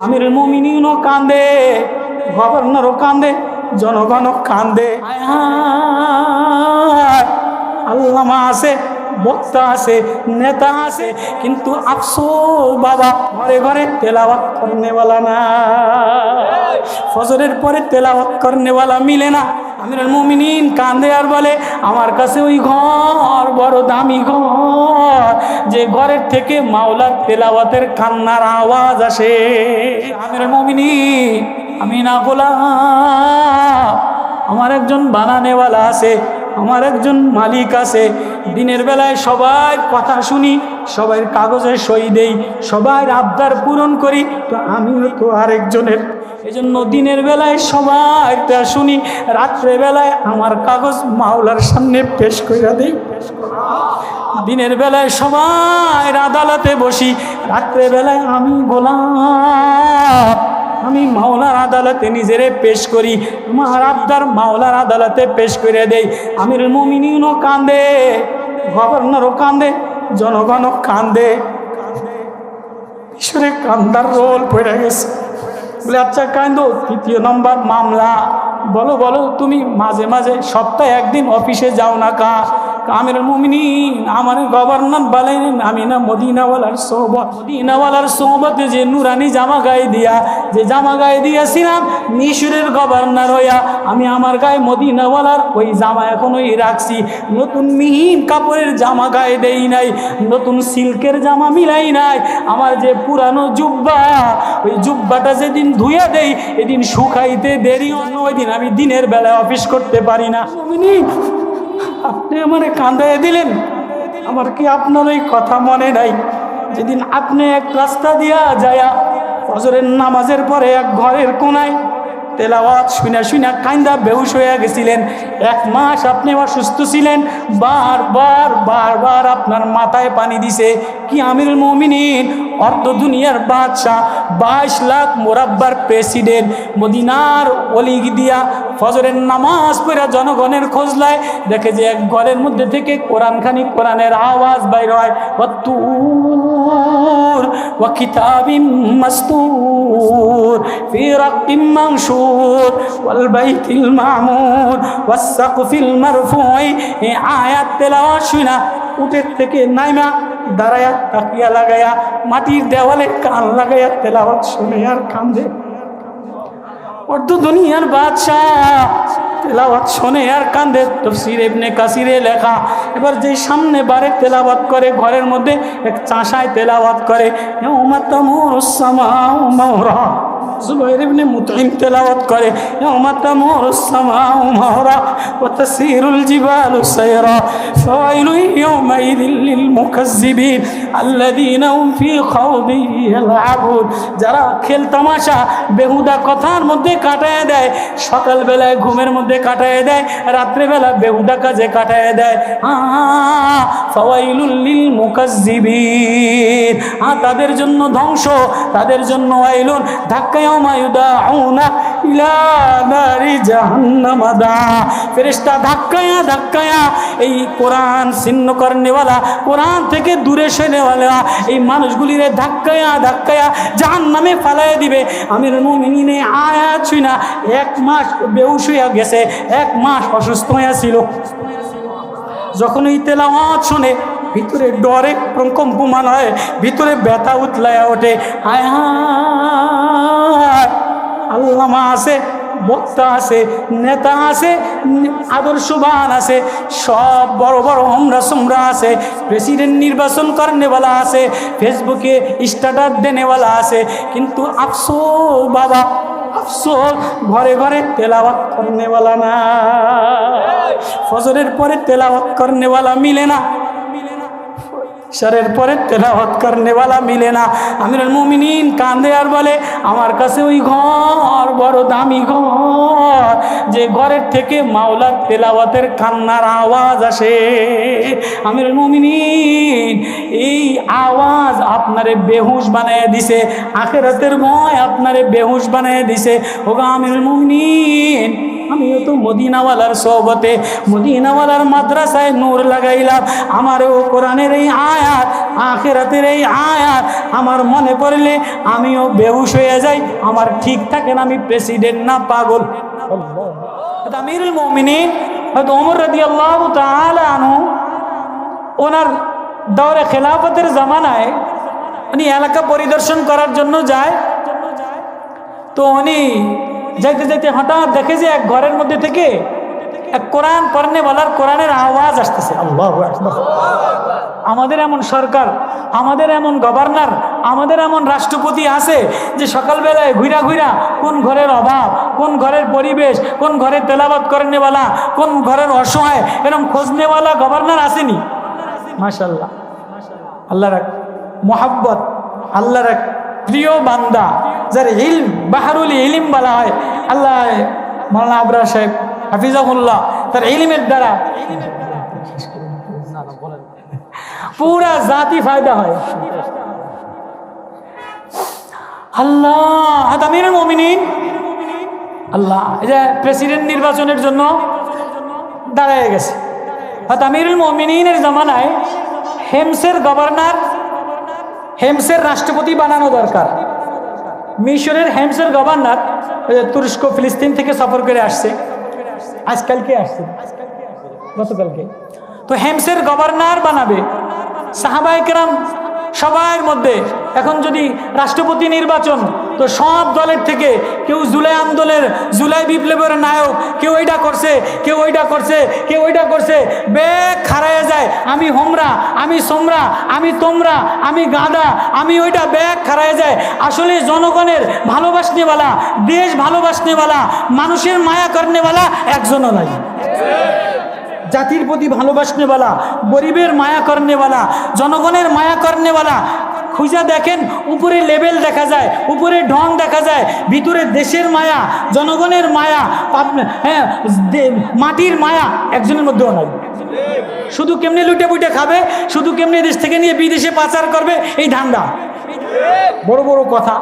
আমিরুল মুমিনিনও কান্দে, গভর্নরও কান্দে, জনগণও কান্দে। আল্লামা আছে, বক্তা আছে, নেতা আছে, কিন্তু আফসোস বাবা, ঘরে ঘরে তেলাওয়াত করনেওয়ালা না। ফজরের পরে তেলাওয়াত করনেওয়ালা মিলে না। আমিরুল মুমিনিন কান্দে আর বলে, আমার কাছে ওই ঘর বড় দামি ঘর, যে ঘরের থেকে মাওলার তেলাওয়াতের কান্নার আওয়াজ আসে। আমিরুল মুমিনিন, আমি না গোলাম, আমার একজন বানানেওয়ালা আছে, আমার একজন মালিক আছে। দিনের বেলায় সবাই কথা শুনি, সবাই কাগজে সই দেই, সবাই আবদার পূরণ করি, তো আমিও তো আরেকজনের। এই জন্য দিনের বেলায় সবাই শুনি, রাত্রে বেলায় আমার কাগজ মাওলার সামনে পেশ কইরা দেই। দিনের বেলায় সবাই আদালতে বসি, রাত্রে বেলায় আমি গোলাম, আমি মাওলার আদালতে নিজেরে পেশ করি, আমার আবদার মাওলার আদালতে পেশ করে দেই। আমিরুল মুমিনিনও কান্দে, গভর্নরও কান্দে, জনগণও কান্দে। ঈশ্বরে কান্দার রোল পড়ে গেছে। বলে আচ্ছা কান্দো, 3 নম্বর মামলা, বলো বলো তুমি মাঝে মাঝে সপ্তাহে একদিন অফিসে যাও না কা? আমিরুল মুমিনিন, আমার গভর্নর বলেন আমি না মদিনাওয়ালার সোহবত, মদিনাওয়ালার সোহবতে যে নুরানি জামা গায়ে দিয়া, যে জামা গায়ে দিয়েছিলাম মিশরের গভর্নর হইয়া, আমি আমার গায়ে মদিনাওয়ালার ওই জামা এখনোই রাখছি। নতুন মিহিন কাপড়ের জামা গায়ে দেই নাই, নতুন সিল্কের জামা মিলাই নাই। আমার যে পুরানো জুব্বা, ওই জুব্বাটা যেদিন ধুয়ে দেই এদিন শুকাইতে দেরি, অন্য ওই দিন আমি দিনের বেলায় অফিস করতে পারি না। আপনি আমারে কাঁদায় দিলেন, আমার কি আপনার ওই কথা মনে নাই? যেদিন আপনি এক রাস্তা দিয়া যায়া ফজরের নামাজের পরে এক ঘরের কোনায় তেলাওয়াত শুনা শুনা কান্দা বেহুশ হয়ে গেছিলেন। 1 মাস আপনি অসুস্থ ছিলেন, বারবার বারবার আপনার মাথায় পানি দিছে। কি আমিরুল মুমিনিন, অর্ধ দুনিয়ার বাদশাহ, 22 লাখ মোরাব্বার প্রেসিডেন্ট, মদিনার অলি দিয়া ফজরের নামাজ পড়া জনগণের খোঁজ লয়, দেখে যে এক ঘরের মধ্যে থেকে কোরআনখানি, কোরআনের আওয়াজ বাইর হয়। ওয়াত্তুর ওয়া কিতাবিম মাসতুর ফি রাক্কিম মানশুর ওয়াল বাইতিল মামুর ওয়াস সাকফিল মারফুই। এই আয়াত তেলাওয়াত শুনা উটের থেকে নাইমা দাঁড়ায়া তাকিয়া লাগায়া মাটির দেওয়ালে কান লাগায়া তেলাওয়াত শুনে আর কান্দে। অর্ধ দুনিয়ার বাদশাহ তেলাওয়াত শুনে আর কান্দে। তাফসীর ইবনে কাসিরে লেখা। এবার যে সামনে বারে তেলাওয়াত করে, ঘরের মধ্যে এক চাষায় তেলাওয়াত করে, ইয়াউমা তামুরুস সামাউ মাওরা। জুবাইর ইবনে মুতঈম তেলাওয়াত করে, ইয়াউমা তামুরুস সামাউ মাওরা ওয়া তাসিরুল জিবালু সায়রা ফাওয়াইলু ইয়াউমাইযিল লিল মুকাজ্জিবিন আল্লাযীনা হুম ফী খাওদিন ইয়ালআবুন। যারা খেল তামাশা বেহুদা কথার মধ্যে কাটায় দেয়, সকাল বেলায় ঘুমের মধ্যে কাটায় দেয়, রাত্রে বেলা বেহুদা কাজে কাটায় দেয়। ফাওয়াইলুল লিল মুকাজ্জিবিন, তাদের জন্য ধ্বংস, তাদের জন্য ওয়াইলুন। ধাক্কা ইয়াউমা ইউদাউনা ইলা নারি জাহান্নাম দা। ফেরেশতা ধাক্কায়া ধাক্কায়া এই কোরআন ছিন্ন করনেওয়ালা, কোরআন থেকে দূরে সরেনেওয়ালা এই মানুষগুলিরে ধাক্কায়া ধাক্কায়া জাহান্নামে ফালাইয়া দিবে। আমিরুল মুমিনিন আয়াত শুনা 1 মাস বেহুশ হইয়া গেছে, 1 মাস অসুস্থ হইয়া ছিল। যখন এই তেলাওয়াত শুনে ভিতরে ডরে কম্পমান হয়, ভিতরে ব্যথা উতলায়া ওঠে। হায় হায়, আল্লামা আছে, বক্তা আছে, নেতা আছে, আদর্শবান আছে, সব বড় বড় হোমরা সোমরা আছে, প্রেসিডেন্ট নির্বাচন করনেওয়ালা আছে, ফেসবুকে স্ট্যাটাস দেনেওয়ালা আছে, কিন্তু আফসোস বাবা, আফসোস ঘরে ঘরে তেলাওয়াত করনেওয়ালা না। ফজরের পরে তেলাওয়াত করনেওয়ালা মিলে না, ইশারের পরে তেলাওয়াত করনেওয়ালা মিলে না। আমিরুল মুমিনিন কান্দে আর বলে, আমার কাছে ওই ঘর বড় দামি ঘর, যে ঘরের থেকে মাওলার তেলাওয়াতের কান্নার আওয়াজ আসে। আমিরুল মুমিনিন, এই আওয়াজ আপনারে বেহুশ বানায় দিছে, আখিরাতের ভয় আপনারে বেহুশ বানায় দিছে। ওগো আমিরুল মুমিনিন, আমিও তো মদিনাওয়ালার সোহবতে মদিনাওয়ালার মাদ্রাসায় নূর লাগাইলাম, আমারও কোরআনের এই আয়াত আখিরাতের এই আয়াত আমার মনে পড়লে আমিও বেহুশ হয়ে যাই, আমার ঠিক থাকে না, আমি প্রেসিডেন্ট না পাগল। আমিরুল মুমিনিন হযরত ওমর রাদিয়াল্লাহু তাআলা আনহু ওনার দৌরে খেলাফতের জামানায় উনি এলাকা পরিদর্শন করার জন্য যায়। তো উনি যাইতে যাইতে হঠাৎ দেখে যে এক ঘরের মধ্যে থেকে এক কোরআন পড়নে বলার কোরআনের আওয়াজ আসতেছে। আল্লাহু আকবার। আমাদের এমন সরকার, আমাদের এমন গভর্নর, আমাদের এমন রাষ্ট্রপতি আছে যে সকালবেলায় ঘুরা ঘুরা কোন ঘরের অভাব, কোন ঘরের পরিবেশ, কোন ঘরে তেলাওয়াত করনেওয়ালা, কোন ঘরের অসহায়, এরকম খোঁজনেওয়ালা গভর্নর আসেনি। মাশাআল্লাহ, আল্লাহর এক মোহাব্বত, আল্লাহর এক প্রিয় বান্দা যার ইলম বাহরুল ইলম বলা হয়, আল্লাহ মাওলানা আবরার সাহেব হাফিজাহুল্লাহ, তার ইলমের দ্বারা পুরা জাতি ফায়দা হয়। আল্লাহ আমিরুল মুমিনিন আল্লাহ এই যে প্রেসিডেন্ট নির্বাচনের জন্য দাঁড়ায় গেছে। আমিরুল মুমিনিনের জামানায় হেমসের গভর্নর, হেমসের রাষ্ট্রপতি বানানো দরকার। মিশরের হেমসের গভর্নর তুরস্ক ফিলিস্তিন থেকে সফর করে আসছে, আজকালকে আসছে, গতকালকে। তো হেমসের গভর্নর বানাবে, সাহাবায়ে কেরাম সবার মধ্যে এখন যদি রাষ্ট্রপতি নির্বাচন, তো সব দলের থেকে কেউ জুলাই আন্দোলনের, জুলাই বিপ্লবের নায়ক, কেউ এইটা করছে, কেউ ওইটা করছে, কেউ ওইটা করছে, বেগ খারাইয়া যায়। আমি হোমরা, আমি সোমরা, আমি তোমরা, আমি গাদা, আমি ওইটা, বেগ খারাইয়া যায়। আসলে জনগণের ভালোবাসনেওয়ালা, দেশ ভালোবাসনেওয়ালা, মানুষের মায়া করনেওয়ালা একজনও নাই। জাতির প্রতি ভালোবাসনেওয়ালা, গরিবের মায়া করনেওয়ালা, জনগণের মায়া করনেওয়ালা খুঁজা দেখেন, উপরে লেভেল দেখা যায়, উপরে ঢং দেখা যায়, ভিতরে দেশের মায়া, জনগণের মায়া, হ্যাঁ মাটির মায়া একজনের মধ্যেও নাই। শুধু কেমনি লুটে পুটে খাবে, শুধু কেমনি দেশ থেকে নিয়ে বিদেশে পাচার করবে, এই ধান্দা, বড় বড় কথা।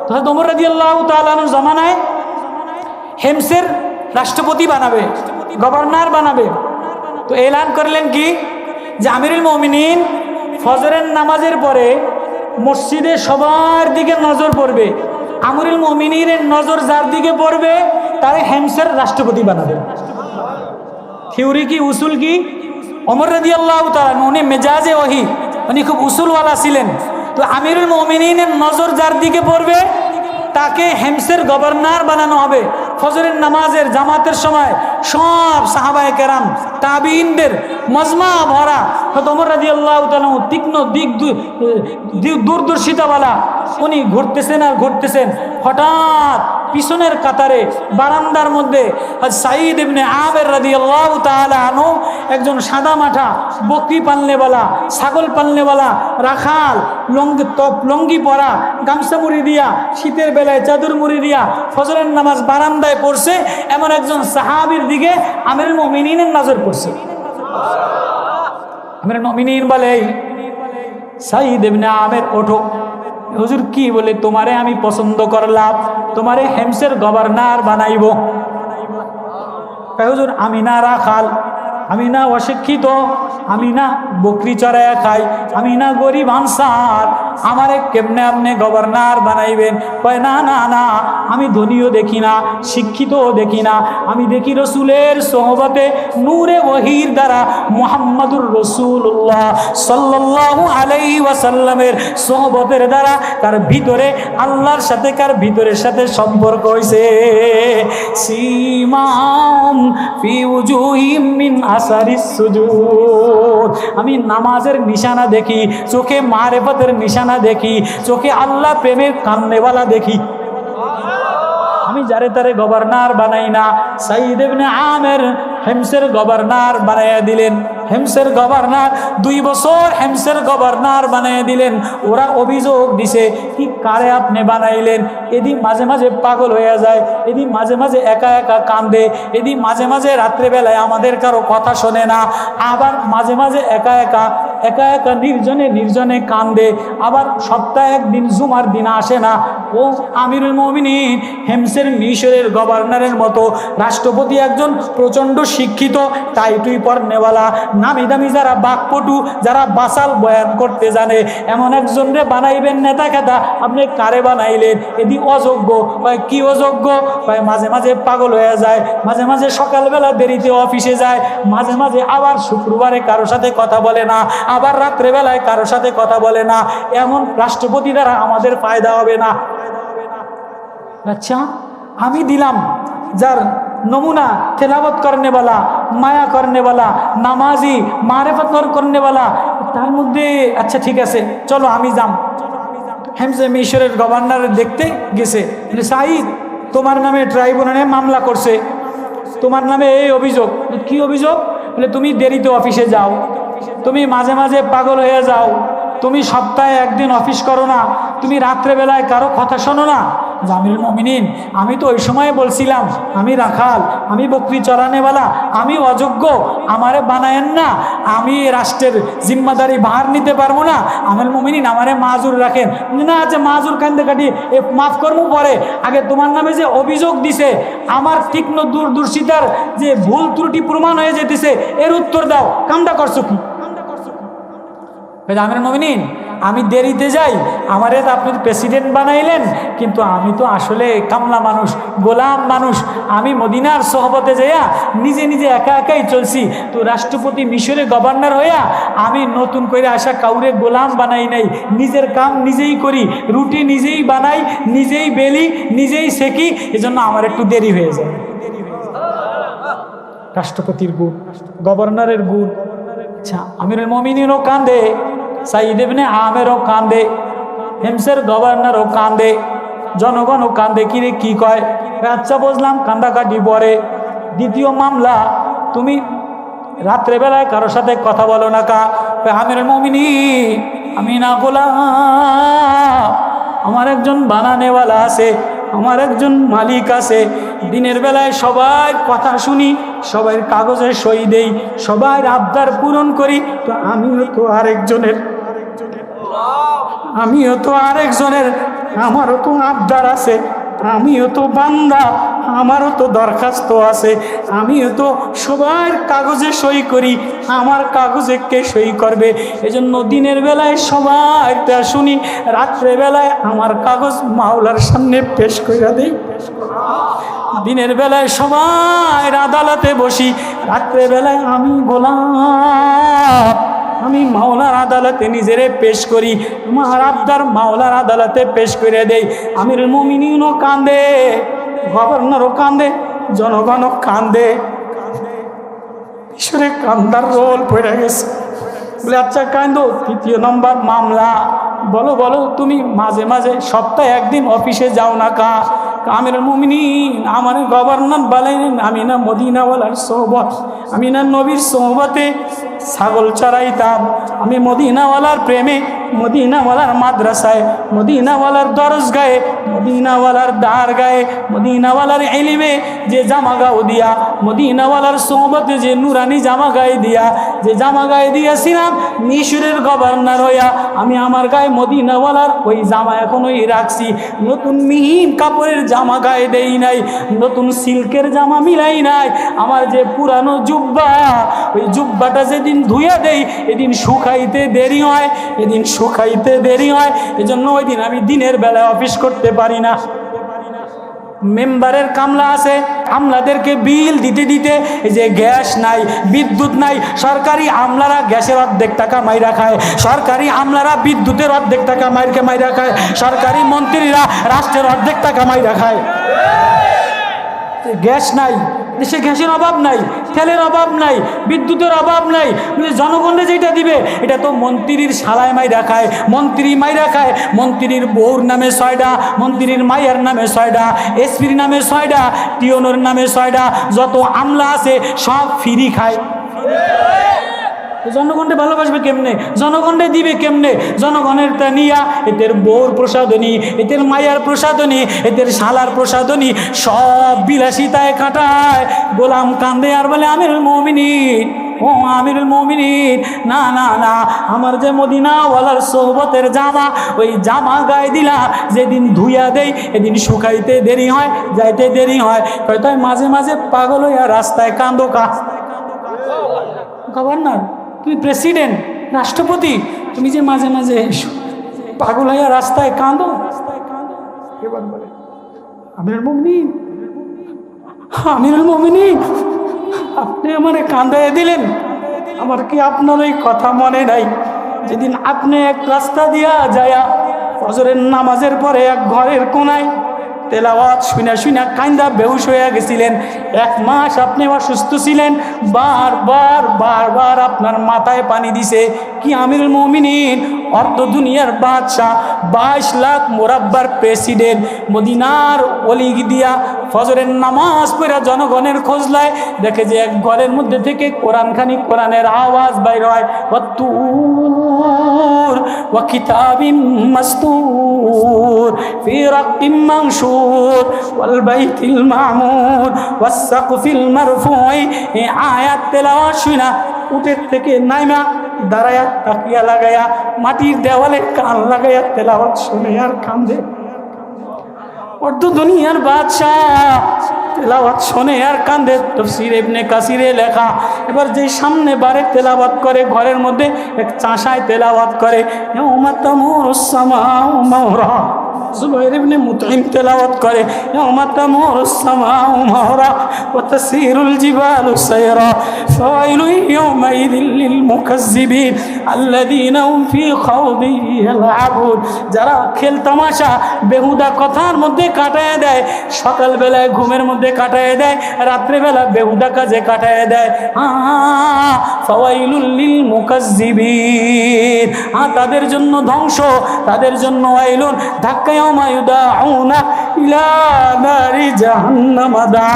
হযরত ওমর রাদিয়াল্লাহু তাআলা আনহুর জামানায় হেমসের রাষ্ট্রপতি বানাবে, গভর্নর বানাবে। তো এলান করলেন কি যে আমিরুল মুমিনিন ফজরের নামাজের পরে মসজিদে সবার দিকে নজর পড়বে, আমিরুল মুমিনিনের নজর যার দিকে পড়বে তারে হেমসের রাষ্ট্রপতি বানাবে। থিওরি কি, উসুল কি? ওমর রাদিয়াল্লাহু তাআলা উনি মেজাজে ওহী, উনি খুব উসুলওয়ালা ছিলেন। তো আমিরুল মুমিনিনের নজর যার দিকে পড়বে তাকে হেমসের গভর্নর বানানো হবে। ফজরের নামাজের জামাতের সময় সব সাহাবায়ে কেরাম তাবিঈনদের মজমা ভরা। ওমর রাদিয়াল্লাহু তাআলা তীক্ষ্ণ দূরদর্শিতাওয়ালা, উনি ঘুরতেছেন আর ঘুরতেছেন, হঠাৎ পিছনের কাতারে বারান্দার মধ্যে সাঈদ ইবনে আমের রাদিয়াল্লাহু তাআলা আনহু, একজন সাদা মাঠা বকরি পালনেওয়ালা, ছাগল পালনেওয়ালা রাখাল, লঙ্গি পরা, গামছা মুড়ি দিয়া, শীতের বেলায় চাদর মুড়ি দিয়া ফজরের নামাজ বারান্দায় পড়ছে, এমন একজন সাহাবীর দিকে আমিরুল মুমিনিনের নজর পড়ছে। আমিরুল মুমিনিন বলে, সাঈদ ইবনে আমের ওঠো। হুজুর কি বলে? তোমারে আমি পছন্দ করলাম, তোমারে হেমসের গভর্নর বানাইব। হুজুর আমি না রাখাল, আমি না অশিক্ষিত, আমি না বকরি চড়াইয়া খাই, আমি না গরিব আনসার, আমারে কেমনে আপনি গভর্নর বানাইবেন? কয় না না না, আমি ধনীও দেখি না, শিক্ষিতও দেখি না, আমি দেখি রসুলের সোহবতে নূরে ওহীর দ্বারা মুহাম্মাদুর রাসূলুল্লাহ সাল্লাল্লাহু আলাইহি ওয়াসাল্লামের সোহবতের দ্বারা তার ভিতরে আল্লাহর সাথে, কার ভিতরের সাথে সম্পর্ক হইছে। সীমাম ফি উজুহিম মিন আসারিস সুজুদ, আমি নামাজের নিশানা দেখি, চোখে মারেফতের নিশানা দেখি, চোখে আল্লাহ প্রেমের কান্নেওয়ালা দেখি। আমি যারে তারে গভর্নর বানাই না। সাঈদ ইবনে আমের হেমসের গভর্নর বানাইয়া দিলেন। হেমসের গভর্নর 2 বছর হেমসের গভর্নর বানাইয়া দিলেন। ওরা অভিযোগ দিছে, কি কারে আপনি বানাইলেন? এদি মাঝে মাঝে পাগল হয়ে যায়, এদি মাঝে মাঝে একা একা কান্দে, এদি মাঝে মাঝে রাত্রেবেলায় আমাদের কারো কথা শোনে না, আবার মাঝে মাঝে একা একা নির্জনে নির্জনে কান্দে, আবার সপ্তাহে একদিন জুমার দিন আসে না। ও আমিরুল মুমিনিন, হেমসের মিশরের গভর্নরের মতো রাষ্ট্রপতি একজন প্রচণ্ড শিক্ষিত, টাইটুই পরনেওয়ালা, নামি দামি যারা বাকপটু, যারা বাসাল বয়ান করতে জানে, এমন একজনরে বানাইবেন নেতা খেতা, আপনি কারে বানাইলেন? এদি অযোগ্য। কি অযোগ্য? মাঝে মাঝে পাগল হয়ে যায়, মাঝে মাঝে সকালবেলা দেরিতে অফিসে যায়, মাঝে মাঝে আবার শুক্রবারে কারোর সাথে কথা বলে না, আবার রাত্রেবেলায় কারোর সাথে কথা বলে না। এমন রাষ্ট্রপতি দ্বারা আমাদের ফায়দা হবে না। আচ্ছা, আমি দিলাম যার নমুনা তেলাওয়াত করনেওয়ালা, মায়া করনেওয়ালা, নামাজি, মারেফত করনেওয়ালা, তার মধ্যে আচ্ছা ঠিক আছে চলো আমি যাম। হেমসে মিশরের গভর্নর দেখতে গেছে, সাঈদ তোমার নামে ট্রাইব্যুনালে মামলা করছে, তোমার নামে এই অভিযোগ। কি অভিযোগ? বলে তুমি দেরিতে অফিসে যাও, তুমি মাঝে মাঝে পাগল হয়ে যাও, তুমি সপ্তাহে একদিন অফিস করো না, তুমি রাত্রেবেলায় কারো কথা শোনো না। আমিরুল মুমিনিন, আমি তো ওই সময় বলছিলাম আমি রাখাল, আমি বকরি চড়ানেওয়ালা, আমি অযোগ্য, আমারে বানায়েন না, আমি রাষ্ট্রের জিম্মাদারি ভার নিতে পারবো না। আমিরুল মুমিনিন আমারে মাজুর রাখেন। না আচ্ছা মাজুর কান্দে কাটি মাফ করবো পরে, আগে তোমার নামে যে অভিযোগ দিছে, আমার তীক্ষ্ণ দূরদর্শিতার যে ভুল ত্রুটি প্রমাণ হয়ে যেতেছে, এর উত্তর দাও, কামটা করছো কি? আমিরুল মুমিনিন, আমি দেরিতে যাই, আমারে তো আপনি প্রেসিডেন্ট বানাইলেন, কিন্তু আমি তো আসলে কামলা মানুষ, গোলাম মানুষ। আমি মদিনার সোহবতে যাইয়া নিজে নিজে একা একাই চলছি, তো রাষ্ট্রপতি মিশরে গভর্নর হইয়া আমি নতুন করে আসা কাউরে গোলাম বানাই নাই, নিজের কাম নিজেই করি, রুটি নিজেই বানাই, নিজেই বেলি, নিজেই সেকি, এজন্য আমার একটু দেরি হয়ে যায়। রাষ্ট্রপতির গুণ, গভর্নরের গুণ। আচ্ছা, আমিরুল মুমিনিনও কান্দে, সাঈদ ইবনে আমেরও কান্দে, হেমসের গভর্নরও কান্দে, জনগণও কান্দে। কিরে কি কয়? আচ্ছা বুঝলাম, কান্দাকাটি পরে। দ্বিতীয় মামলা, তুমি রাত্রেবেলায় কারোর সাথে কথা বলো না কা? আমিরুল মুমিনিন, আমি না গোলাম, আমার একজন বানানেওয়ালা আছে, আমার একজন মালিক আছে। দিনের বেলায় সবার কথা শুনি, সবাই কাগজে সই দেই, সবাই আবদার পূরণ করি, তো আমিও তো আরেকজনের, আমারও তো আবদার আছে, আমিও তো বান্দা, আমারও তো দরখাস্ত আছে, আমিও তো সবার কাগজে সই করি, আমার কাগজে কে সই করবে? এজন্য দিনের বেলায় সবাই তা শুনি, রাত্রে বেলায় আমার কাগজ মাওলার সামনে পেশ করে দেই। দিনের বেলায় সবাই আদালতে বসি, রাত্রে বেলায় আমি গোলাম, আমি মাওলার আদালতে নিজেরে পেশ করি, আমার আবদার মাওলার আদালতে পেশ করে দেই। আমিরুল মুমিনিনও কান্দে, গভর্নরও কান্দে, জনগণও কান্দে। ঈশ্বরে কান্দার রোল পড়ে গেছে। বলে আচ্ছা কান্দো, তৃতীয় নম্বর মামলা, বলো বলো তুমি মাঝে মাঝে সপ্তাহে একদিন অফিসে যাও না কা? আমিরুল মুমিনিন আমার গভর্নর বলেন আমি না মদিনাওয়ালার সোহবত, আমি না নবীর সোহবতে ছাগল চড়াইতাম, আমি মদিনাওয়ালার প্রেমে, মদিনাওয়ালার মাদ্রাসায়, মদিনাওয়ালার দরজগায়ে, মদিনাওয়ালার দারগায়ে, মদিনাওয়ালার ইলমে যে জামা গাও দিয়া, মদিনাওয়ালার সোহবতে যে নুরানি জামা গায়ে দিয়া, যে জামা গায়ে দিয়েছিলাম মিশরের গভর্নর হইয়া, আমি আমার গায়ে মদিনাওয়ালার ওই জামা এখনোই রাখছি। নতুন মিহিন কাপড়ের জামা গায়ে দেই নাই, নতুন সিল্কের জামা মিলাই নাই, আমার যে পুরানো জুব্বা, ওই জুব্বাটা যেদিন ধুয়ে দেই এদিন শুকাইতে দেরি হয়, এদিন শুকাইতে দেরি হয়, এজন্য ওই দিন আমি দিনের বেলায় অফিস করতে পারি না। মেম্বারের কামলা আছে, আমলাদেরকে বিল দিতে দিতে এই যে গ্যাস নাই, বিদ্যুৎ নাই, সরকারি আমলারা গ্যাসের অর্ধেক টাকা মাইরা খায়, সরকারি আমলারা বিদ্যুতের অর্ধেক টাকা মাইরা খায়, সরকারি মন্ত্রীরা রাষ্ট্রের অর্ধেক টাকা মাইরা খায়। গ্যাস নাই, দেশে গ্যাসের অভাব নাই, তেলের অভাব নাই, বিদ্যুতের অভাব নাই, জনগণে যেটা দিবে এটা তো মন্ত্রীর শালায় মাইরা খায়, মন্ত্রী মাইরা খায়, মন্ত্রীর বউর নামে 6টা, মন্ত্রীর মায়ের নামে 6টা, এসপির নামে 6টা, টিওনোর নামে 6টা, যত আমলা আছে সব ফ্রি খায়। জনগণে ভালোবাসবে কেমনে? জনগণে দিবে কেমনে? জনগণের তা নিয়া এদের বউর প্রসাদনী, এদের মায়ার প্রসাদনী, এদের শালার প্রসাদনী সব বিলাসিতায় কাটায়। গোলাম কান্দে আর বলে আমিরুল মুমিনিন ও আমিরুল মুমিনিন, না না না, আমার যে মদিনাওয়ালার সোহবতের জামা, ওই জামা গায়ে দিলা যেদিন ধুইয়া দেই এদিন শুকাইতে দেরি হয়, যাইতে দেরি হয়। তাই মাঝে মাঝে পাগল হইয়া রাস্তায় কান্দো কা? গভর্নর, তুমি প্রেসিডেন্ট, রাষ্ট্রপতি, তুমি যে মাঝে মাঝে পাগল হইয়া রাস্তায় কান্দো? এবার বলে আমিরুল মুমিনিন, আমিরুল মুমিনিন, আপনি আমারে কান্দাইয়া দিলেন। আমার কি আপনার ওই কথা মনে নাই যেদিন আপনি এক রাস্তা দিয়া যায়া ফজরের নামাজের পরে এক ঘরের কোনায় তেলাওয়াত শুনা শুনা কান্দা বেহুশ হয়ে গেছিলেন? 1 মাস আপনি অসুস্থ ছিলেন, বারবার বারবার আপনার মাথায় পানি দিছে। কি আমিরুল মুমিনিন, অর্ধ দুনিয়ার বাদশাহ, 22 লাখ মোরাব্বার প্রেসিডেন্ট, মদিনার অলি দিয়া ফজরের নামাজ পড়া জনগণের খোঁজ লয়, দেখে যে এক ঘরের মধ্যে থেকে কোরআনখানি, কোরআনের আওয়াজ বাইর হয়, ওয়াত্তুর ওয়া কিতাবিম মাসতুর ফি রাক্কিম মানশুর ওয়াল বাইতিল মামুর ওয়াস সাকফিল মারফুই। এই আয়াত তেলাওয়াত শুনা উটের থেকে নাইমা দাঁড়ায়া তাকিয়া লাগায়া মাটির দেওয়ালে কান লাগায়া তেলাওয়াত শুনে আর কান্দে। অর্ধ দুনিয়ার বাদশাহ তেলাওয়াত শুনে আর কান্দে। তাফসীর ইবনে কাসিরে লেখা। এবার যে সামনে বারে তেলাওয়াত করে, ঘরের মধ্যে এক চাষায় তেলাওয়াত করে, ইয়াউমা তামুরুস সামাউ মাওরা। জুবাইর ইবনে মুতঈম তেলাওয়াত করে, ইয়াউমা তামুরুস সামাউ মাওরা ওয়া তাসিরুল জিবালু সায়রা ফাওয়াইলু ইয়াউমাইযিল লিল মুকাজ্জিবিন আল্লাযীনা হুম ফী খাওদিন ইয়ালআবুন। যারা খেল তামাশা বেহুদা কথার মধ্যে কাটায় দেয়, সকালবেলায় ঘুমের মধ্যে কাটায় দেয়, রাত্রেবেলা বেহুদা কাজে কাটায় দেয়, ফাওয়াইলুল লিল মুকাজ্জিবিন, তাদের জন্য ধ্বংস, তাদের জন্য ওয়াইলুন। ধাক্কায়া মায়ুদাউনা ইলা নারি জাহান্নাম দা।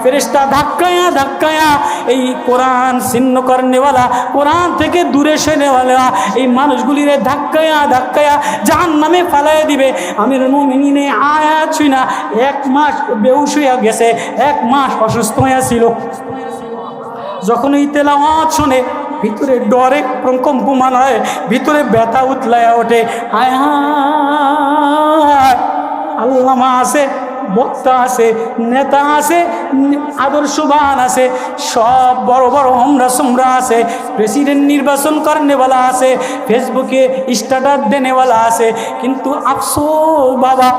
ফেরেশতা ধাক্কায়া ধাক্কায়া এই কোরআন ছিন্ন করনেওয়ালা, কোরআন থেকে দূরে সরেনেওয়ালা এই মানুষগুলিরে ধাক্কায়া ধাক্কায়া জাহান্নামে ফালাইয়া দিবে। আমিরুল মুমিনিন আয়াত শুনা 1 মাস বেহুশ হইয়া গেছে, 1 মাস অসুস্থ হইয়া ছিল। যখন এই তেলাওয়াত শুনে ভিতরে ডরে কম্পমান হয়, ভিতরে ব্যথা উতলায়া ওঠে। হায় হায়, আল্লামা আছে, বক্তা আছে, নেতা আছে, আদর্শবান আছে, সব বড় বড় হোমরা সোমরা আছে, প্রেসিডেন্ট নির্বাচন করনেওয়ালা আছে, ফেসবুকে স্ট্যাটাস দেনেওয়ালা আছে, কিন্তু আফসোস বাবা,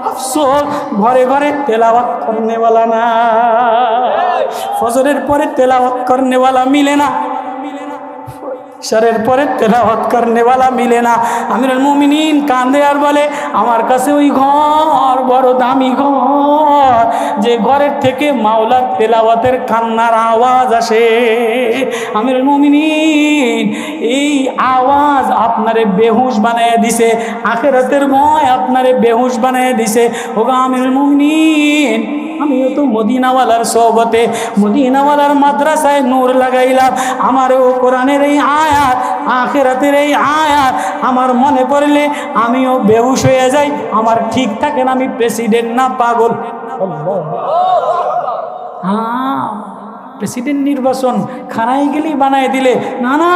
আফসোস ঘরে ঘরে তেলাওয়াত করনেওয়ালা না। ফজরের পরে তেলাওয়াত করনেওয়ালা মিলে না, ইশারের পরে তেলাওয়াত করনেওয়ালা মিলে না। আমিরুল মুমিনিন কান্দে আর বলে, আমার কাছে ওই ঘর বড় দামি ঘর, যে ঘরের থেকে মাওলার তেলাওয়াতের কান্নার আওয়াজ আসে। আমিরুল মুমিনিন এই আওয়াজ আপনারে বেহুশ বানায় দিছে, আখিরাতের ভয় আপনারে বেহুশ বানায় দিছে। ওগো আমিরুল মুমিনিন, আমিও তো মদিনাওয়ালার সোহবতে, মদিনাওয়ালার মাদ্রাসায় নূর লাগাইলাম। আমারও কোরআনের এই আয়াত, আখিরাতের এই আয়াত আমার মনে পড়লে আমিও বেহুশ হয়ে যাই। আমার ঠিক থাকে না, আমি প্রেসিডেন্ট না পাগল। প্রেসিডেন্ট নির্বাচন খানায় গেলেই বানায় দিলে, না না,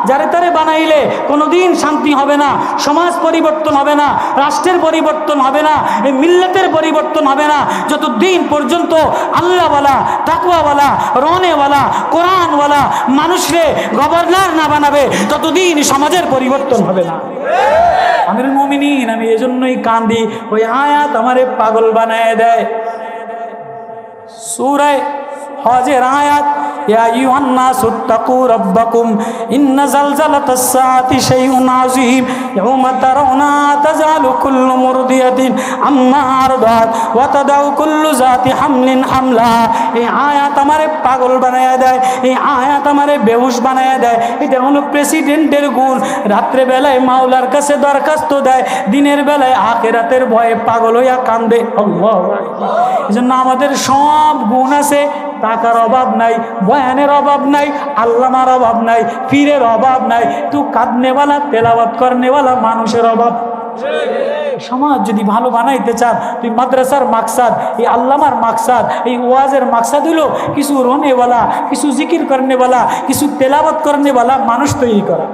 যারে তারে বানাইলে কোনোদিন শান্তি হবে না, সমাজ পরিবর্তন হবে না, রাষ্ট্রের পরিবর্তন হবে না, এই মিল্লাতের পরিবর্তন হবে না, যতদিন পর্যন্ত আল্লাহওয়ালা, তাকওয়াওয়ালা, রনেওয়ালা, কোরআনওয়ালা মানুষরে গভর্নর না বানাবে, ততদিন সমাজের পরিবর্তন হবে না। আমিরুল মুমিনিন, আমি এজন্যই কান্দি, ওই আয়াত আমারে পাগল বানায় দেয়। সূরা হজের আয়াত, ইয়া আইয়ুহান নাসু তাকু রাব্বাকুম ইন্না জালজালাতাস সাআতি শাইউন আযীম ইয়াওমা তারাউনা তাযালু কুল্লু মুরদিয়াতিন আম্মা আরদাত ওয়া তাদাউ কুল্লু যাতি হামলিন হামলা। এই আয়াত আমারে পাগল বানায়া দেয়, এই আয়াত আমারে বেহুশ বানায়া দেয়। এটা হলো প্রেসিডেন্টের গুণ। রাত্রে বেলায় মাওলার কাছে দরখাস্ত দেয়, দিনের বেলায় আখিরাতের ভয়ে পাগল হইয়া কান্দে। আল্লাহু আকবার। এজন্য আমাদের সব গুণ আছে, টাকার অভাব নাই, বয়ানের অভাব নাই, আল্লামার অভাব নাই, পীরের অভাব নাই, তু কাঁদনেওয়ালা, তেলাওয়াত করনেওয়ালা মানুষের অভাব। সমাজ যদি ভালো বানাইতে চান, তুই মাদ্রাসার মাকসাদ, এই আল্লামার মাকসাদ, এই ওয়াজের মাকসাদ হলো কিছু রোনেওয়ালা, কিছু জিকির করনেওয়ালা, কিছু তেলাওয়াত করনেওয়ালা মানুষ তৈরি করা।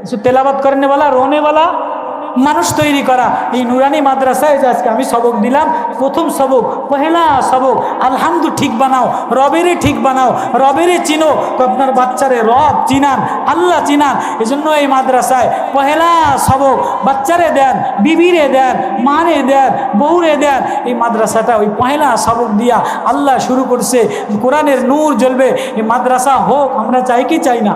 কিছু তেলাওয়াত করনেওয়ালা, রোনেওয়ালা মানুষ তৈরি করা। এই নুরানি মাদ্রাসায় যে আজকে আমি সবক দিলাম, প্রথম সবক, পহেলা সবক, আলহামদু ঠিক বানাও, রবেরে ঠিক বানাও, রবেরে চিনো। তো আপনার বাচ্চারে রব চিনান, আল্লাহ চিনান। এই জন্য এই মাদ্রাসায় পহেলা সবক বাচ্চারে দেন, বিবিরে দেন, মারে দেন, বউরে দেন। এই মাদ্রাসাটা ওই পহেলা সবক দিয়া আল্লাহ শুরু করছে। কোরআনের নূর জ্বলবে। এই মাদ্রাসা হোক, আমরা চাই কি চাই না?